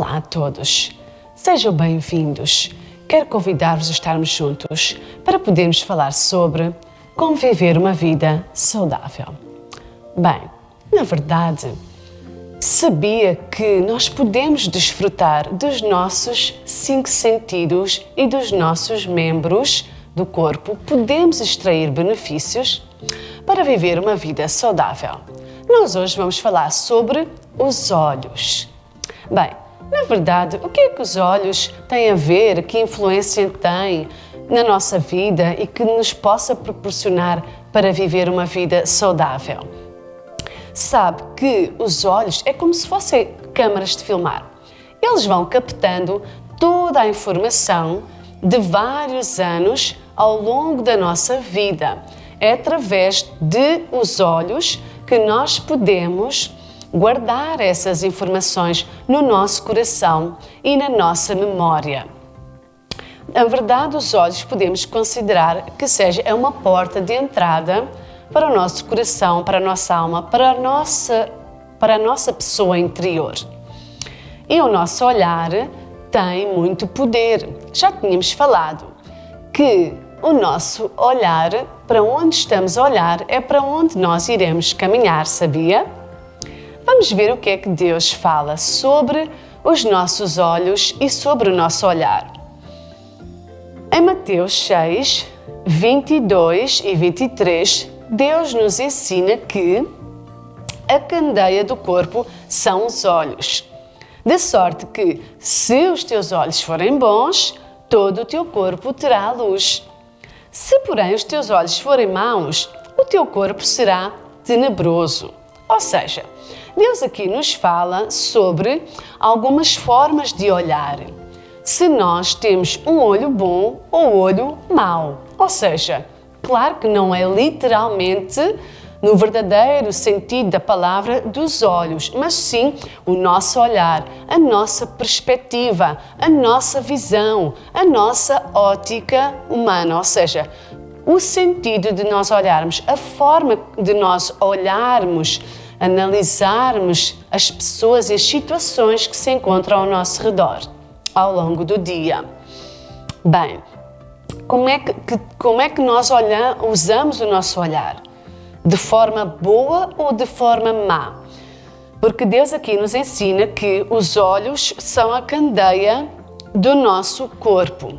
Olá a todos, sejam bem-vindos. Quero convidar-vos a estarmos juntos para podermos falar sobre como viver uma vida saudável. Bem, na verdade, sabia que nós podemos desfrutar dos nossos 5 sentidos e dos nossos membros do corpo, podemos extrair benefícios para viver uma vida saudável. Nós hoje vamos falar sobre os olhos. Bem, na verdade, o que é que os olhos têm a ver, que influência têm na nossa vida e que nos possa proporcionar para viver uma vida saudável? Sabe que os olhos é como se fossem câmaras de filmar. Eles vão captando toda a informação de vários anos ao longo da nossa vida. É através de os olhos que nós podemos guardar essas informações no nosso coração e na nossa memória. Na verdade, os olhos podemos considerar que seja uma porta de entrada para o nosso coração, para a nossa alma, para a nossa pessoa interior. E o nosso olhar tem muito poder. Já tínhamos falado que o nosso olhar, para onde estamos a olhar, é para onde nós iremos caminhar, sabia? Vamos ver o que é que Deus fala sobre os nossos olhos e sobre o nosso olhar. Em Mateus 6, 22 e 23, Deus nos ensina que a candeia do corpo são os olhos. De sorte que, se os teus olhos forem bons, todo o teu corpo terá luz. Se, porém, os teus olhos forem maus, o teu corpo será tenebroso. Ou seja, Deus aqui nos fala sobre algumas formas de olhar. Se nós temos um olho bom ou olho mau. Ou seja, claro que não é literalmente no verdadeiro sentido da palavra dos olhos, mas sim o nosso olhar, a nossa perspectiva, a nossa visão, a nossa ótica humana, ou seja, o sentido de nós olharmos, a forma de nós olharmos, analisarmos as pessoas e as situações que se encontram ao nosso redor ao longo do dia. Bem, como é que nós usamos o nosso olhar? De forma boa ou de forma má? Porque Deus aqui nos ensina que os olhos são a candeia do nosso corpo.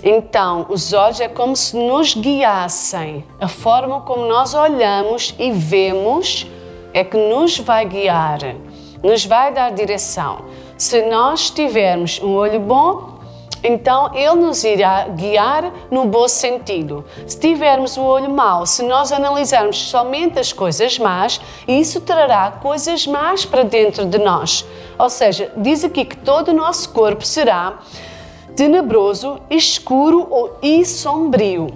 Então, os olhos é como se nos guiassem. A forma como nós olhamos e vemos é que nos vai guiar, nos vai dar direção. Se nós tivermos um olho bom, então Ele nos irá guiar no bom sentido. Se tivermos o olho mau, se nós analisarmos somente as coisas más, isso trará coisas más para dentro de nós. Ou seja, diz aqui que todo o nosso corpo será tenebroso, escuro e sombrio.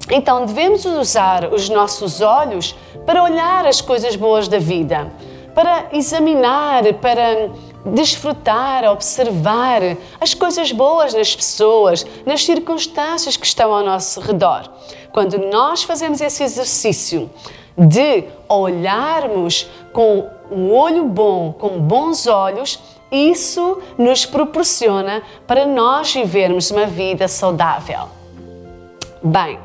Então devemos usar os nossos olhos para olhar as coisas boas da vida, para examinar, para desfrutar, observar as coisas boas nas pessoas, nas circunstâncias que estão ao nosso redor. Quando nós fazemos esse exercício de olharmos com um olho bom, com bons olhos, isso nos proporciona para nós vivermos uma vida saudável. Bem,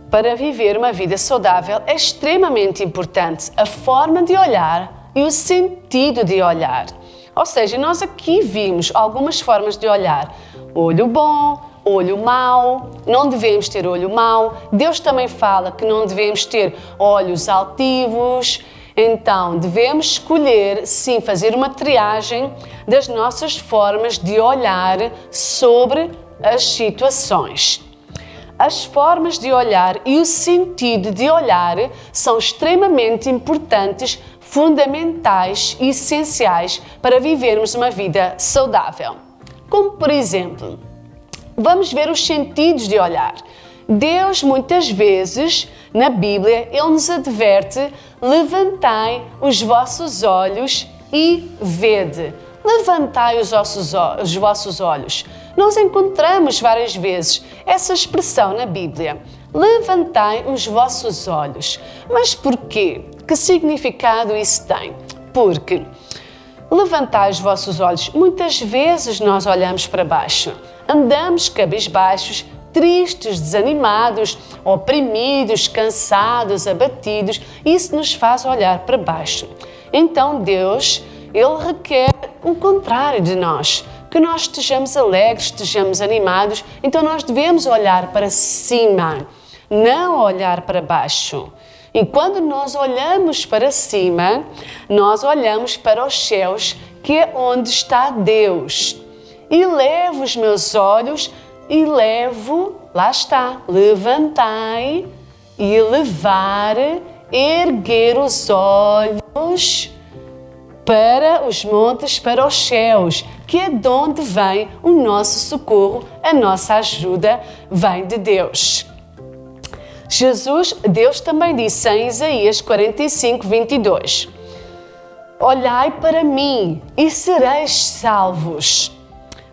para viver uma vida saudável é extremamente importante a forma de olhar e o sentido de olhar. Ou seja, nós aqui vimos algumas formas de olhar. Olho bom, olho mau, não devemos ter olho mau. Deus também fala que não devemos ter olhos altivos. Então, devemos escolher, sim, fazer uma triagem das nossas formas de olhar sobre as situações. As formas de olhar e o sentido de olhar são extremamente importantes, fundamentais e essenciais para vivermos uma vida saudável. Como, por exemplo, vamos ver os sentidos de olhar. Deus, muitas vezes, na Bíblia, Ele nos adverte: levantai os vossos olhos e vede. Levantai os vossos olhos. Nós encontramos várias vezes essa expressão na Bíblia. Levantai os vossos olhos. Mas porquê? Que significado isso tem? Porque levantai os vossos olhos. Muitas vezes nós olhamos para baixo, andamos cabisbaixos, tristes, desanimados, oprimidos, cansados, abatidos. Isso nos faz olhar para baixo. Então Deus, Ele requer o contrário de nós, que nós estejamos alegres, estejamos animados. Então nós devemos olhar para cima, não olhar para baixo. E quando nós olhamos para cima, nós olhamos para os céus, que é onde está Deus. E levo os meus olhos e levo, lá está, levantai e levar, erguer os olhos para os montes, para os céus, que é de onde vem o nosso socorro, a nossa ajuda vem de Deus. Deus também disse em Isaías 45, 22, olhai para mim e sereis salvos,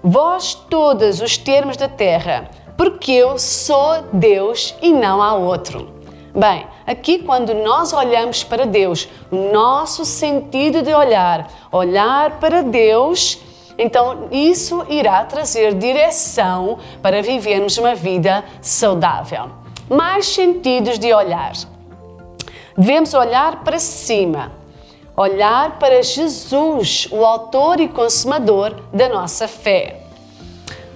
vós todos os termos da terra, porque eu sou Deus e não há outro. Bem, aqui quando nós olhamos para Deus, o nosso sentido de olhar para Deus, então isso irá trazer direção para vivermos uma vida saudável. Mais sentidos de olhar. Devemos olhar para cima, olhar para Jesus, o autor e consumador da nossa fé.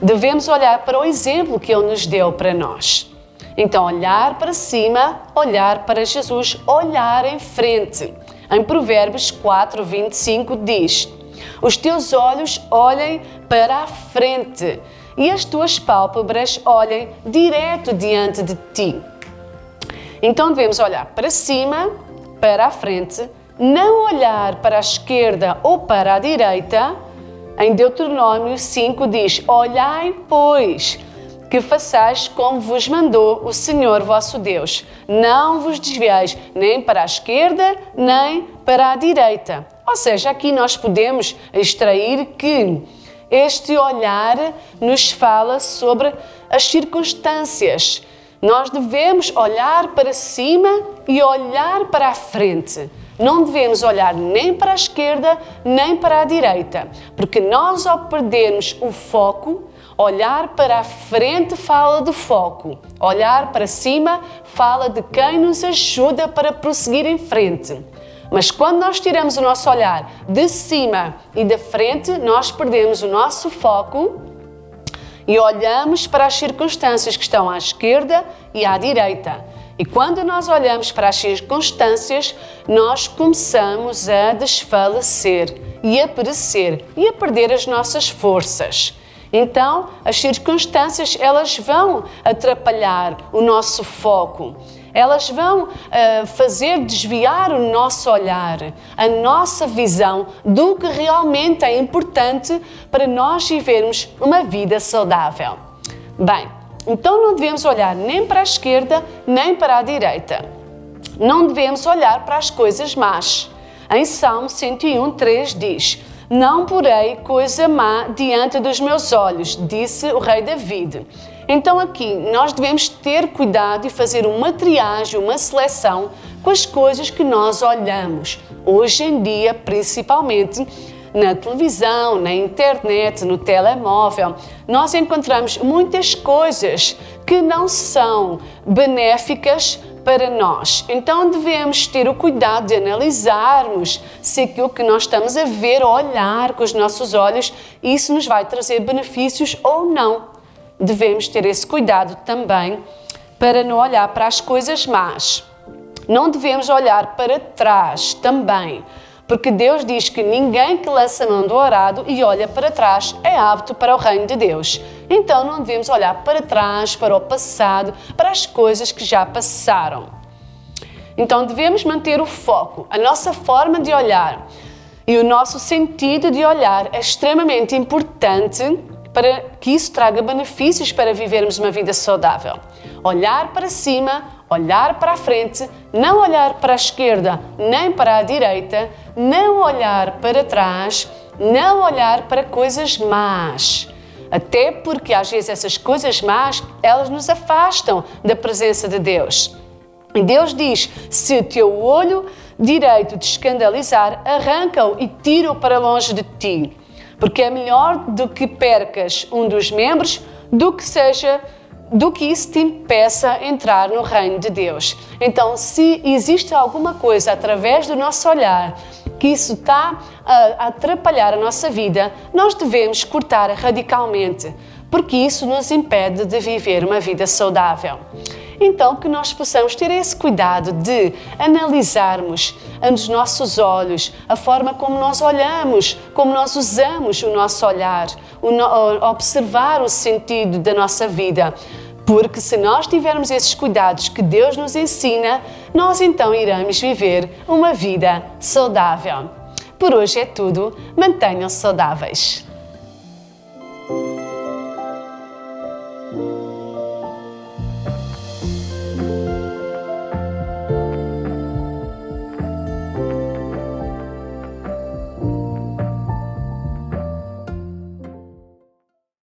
Devemos olhar para o exemplo que Ele nos deu para nós. Então, olhar para cima, olhar para Jesus, olhar em frente. Em Provérbios 4, 25 diz, os teus olhos olhem para a frente e as tuas pálpebras olhem direto diante de ti. Então devemos olhar para cima, para a frente, não olhar para a esquerda ou para a direita. Em Deuteronômio 5 diz, olhai, pois, que façais como vos mandou o Senhor vosso Deus. Não vos desvieis nem para a esquerda, nem para a direita. Ou seja, aqui nós podemos extrair que este olhar nos fala sobre as circunstâncias. Nós devemos olhar para cima e olhar para a frente. Não devemos olhar nem para a esquerda, nem para a direita. Porque nós, ao perdermos o foco, olhar para a frente fala de foco. Olhar para cima fala de quem nos ajuda para prosseguir em frente. Mas quando nós tiramos o nosso olhar de cima e de frente, nós perdemos o nosso foco e olhamos para as circunstâncias que estão à esquerda e à direita. E quando nós olhamos para as circunstâncias, nós começamos a desfalecer e a perecer e a perder as nossas forças. Então, as circunstâncias, elas vão atrapalhar o nosso foco. Elas vão fazer desviar o nosso olhar, a nossa visão do que realmente é importante para nós vivermos uma vida saudável. Bem, então não devemos olhar nem para a esquerda, nem para a direita. Não devemos olhar para as coisas más. Em Salmo 101, 3 diz, não porei coisa má diante dos meus olhos, disse o rei David. Então aqui nós devemos ter cuidado e fazer uma triagem, uma seleção com as coisas que nós olhamos. Hoje em dia, principalmente na televisão, na internet, no telemóvel, nós encontramos muitas coisas que não são benéficas para nós. Então devemos ter o cuidado de analisarmos se aquilo que nós estamos a ver, a olhar com os nossos olhos, isso nos vai trazer benefícios ou não. Devemos ter esse cuidado também para não olhar para as coisas más. Não devemos olhar para trás também, porque Deus diz que ninguém que lança a mão do arado e olha para trás é apto para o reino de Deus. Então não devemos olhar para trás, para o passado, para as coisas que já passaram. Então devemos manter o foco, a nossa forma de olhar e o nosso sentido de olhar é extremamente importante para que isso traga benefícios para vivermos uma vida saudável. Olhar para cima, olhar para a frente, não olhar para a esquerda nem para a direita, não olhar para trás, não olhar para coisas más. Até porque às vezes essas coisas más, elas nos afastam da presença de Deus. E Deus diz, se o teu olho direito de escandalizar, arranca-o e tira-o para longe de ti. Porque é melhor do que percas um dos membros do que isso te impeça entrar no reino de Deus. Então, se existe alguma coisa através do nosso olhar que isso está a atrapalhar a nossa vida, nós devemos cortar radicalmente, porque isso nos impede de viver uma vida saudável. Então, que nós possamos ter esse cuidado de analisarmos os nossos olhos, a forma como nós olhamos, como nós usamos o nosso olhar, observar o sentido da nossa vida. Porque se nós tivermos esses cuidados que Deus nos ensina, nós então iremos viver uma vida saudável. Por hoje é tudo. Mantenham-se saudáveis.